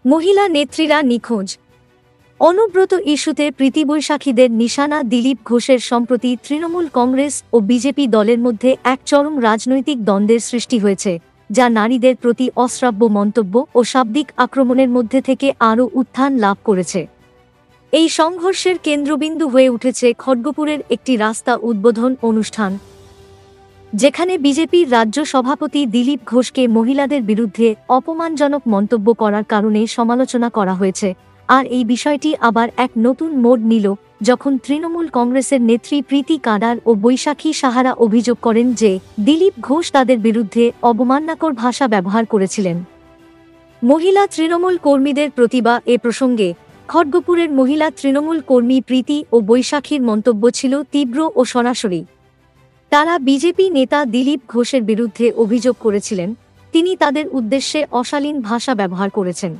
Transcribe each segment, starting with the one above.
মহিলা নেত্রীরা নিখোঁজ। অনুব্রত ইস্যুতে প্রীতি বৈশাখীদের নিশানা দিলীপ ঘোষের। সম্প্রতি তৃণমূল কংগ্রেস ও বিজেপি দলের মধ্যে এক চরম রাজনৈতিক দ্বন্দ্বের সৃষ্টি হয়েছে, যা নারীদের প্রতি অশ্রাব্য মন্তব্য ও শাব্দিক আক্রমণের মধ্যে থেকে আরও উত্থান লাভ করেছে। এই সংঘর্ষের কেন্দ্রবিন্দু হয়ে উঠেছে খড়গপুরের একটি রাস্তা উদ্বোধন অনুষ্ঠান, যেখানে বিজেপির রাজ্য সভাপতি দিলীপ ঘোষকে মহিলাদের বিরুদ্ধে অপমানজনক মন্তব্য করার কারণে সমালোচনা করা হয়েছে। আর এই বিষয়টি আবার এক নতুন মোড় নিল যখন তৃণমূল কংগ্রেসের নেত্রী প্রীতি কাঁডার ও বৈশাখী সাহারা অভিযোগ করেন যে দিলীপ ঘোষ তাদের বিরুদ্ধে অবমাননাকর ভাষা ব্যবহার করেছিলেন। মহিলা তৃণমূল কর্মীদের প্রতিবাদ এ প্রসঙ্গে খড়গপুরের মহিলা তৃণমূল কর্মী প্রীতি ও বৈশাখীর মন্তব্য ছিল তীব্র ও সরাসরি। তারা বিজেপি নেতা দিলীপ ঘোষের বিরুদ্ধে অভিযোগ করেছিলেন তিনি তাদের উদ্দেশ্যে অশালীন ভাষা ব্যবহার করেছেন।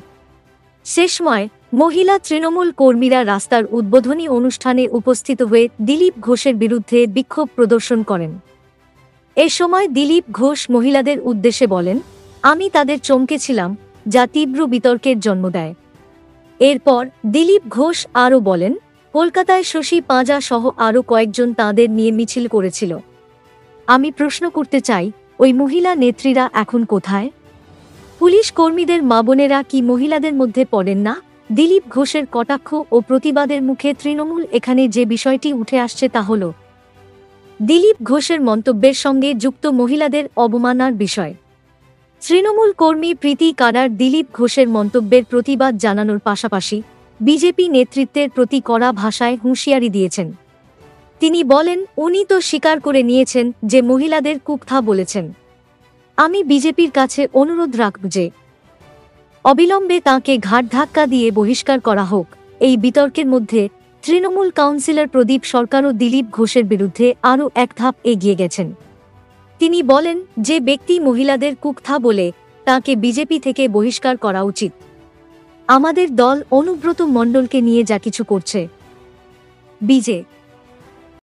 সে সময় মহিলা তৃণমূল কর্মীরা রাস্তার উদ্বোধনী অনুষ্ঠানে উপস্থিত হয়ে দিলীপ ঘোষের বিরুদ্ধে বিক্ষোভ প্রদর্শন করেন। এ সময় দিলীপ ঘোষ মহিলাদের উদ্দেশ্যে বলেন, আমি তাদের চমকেছিলাম, যা তীব্র বিতর্কের জন্ম দেয়। এরপর দিলীপ ঘোষ আরও বলেন, কলকাতায় শশী পাঁজা সহ আরও কয়েকজন তাঁদের নিয়ে মিছিল করেছিল। আমি প্রশ্ন করতে চাই, ওই মহিলা নেত্রীরা এখন কোথায়? পুলিশ কর্মীদের মা বোনেরা কি মহিলাদের মধ্যে পড়েন না? দিলীপ ঘোষের কটাক্ষ ও প্রতিবাদের মুখে তৃণমূল এখানে যে বিষয়টি উঠে আসছে তা হল দিলীপ ঘোষের মন্তব্যের সঙ্গে যুক্ত মহিলাদের অবমাননার বিষয়। তৃণমূল কর্মী প্রীতি কাঁডার দিলীপ ঘোষের মন্তব্যের প্রতিবাদ জানানোর পাশাপাশি বিজেপি নেতৃত্বের প্রতি কড়া ভাষায় হুঁশিয়ারি দিয়েছেন। তিনি বলেন, উনি তো স্বীকার করে নিয়েছেন যে মহিলাদের কুকথা বলেছেন। আমি বিজেপির কাছে অনুরোধ রাখব যে অবিলম্বে তাঁকে ঘাড়ধাক্কা দিয়ে বহিষ্কার করা হোক। এই বিতর্কের মধ্যে তৃণমূল কাউন্সিলর প্রদীপ সরকারও দিলীপ ঘোষের বিরুদ্ধে আরও এক ধাপ এগিয়ে গেছেন। তিনি বলেন, যে ব্যক্তি মহিলাদের কুকথা বলে তাঁকে বিজেপি থেকে বহিষ্কার করা উচিত। আমাদের দল অনুব্রত মণ্ডলকে নিয়ে যা কিছু করছে, বিজে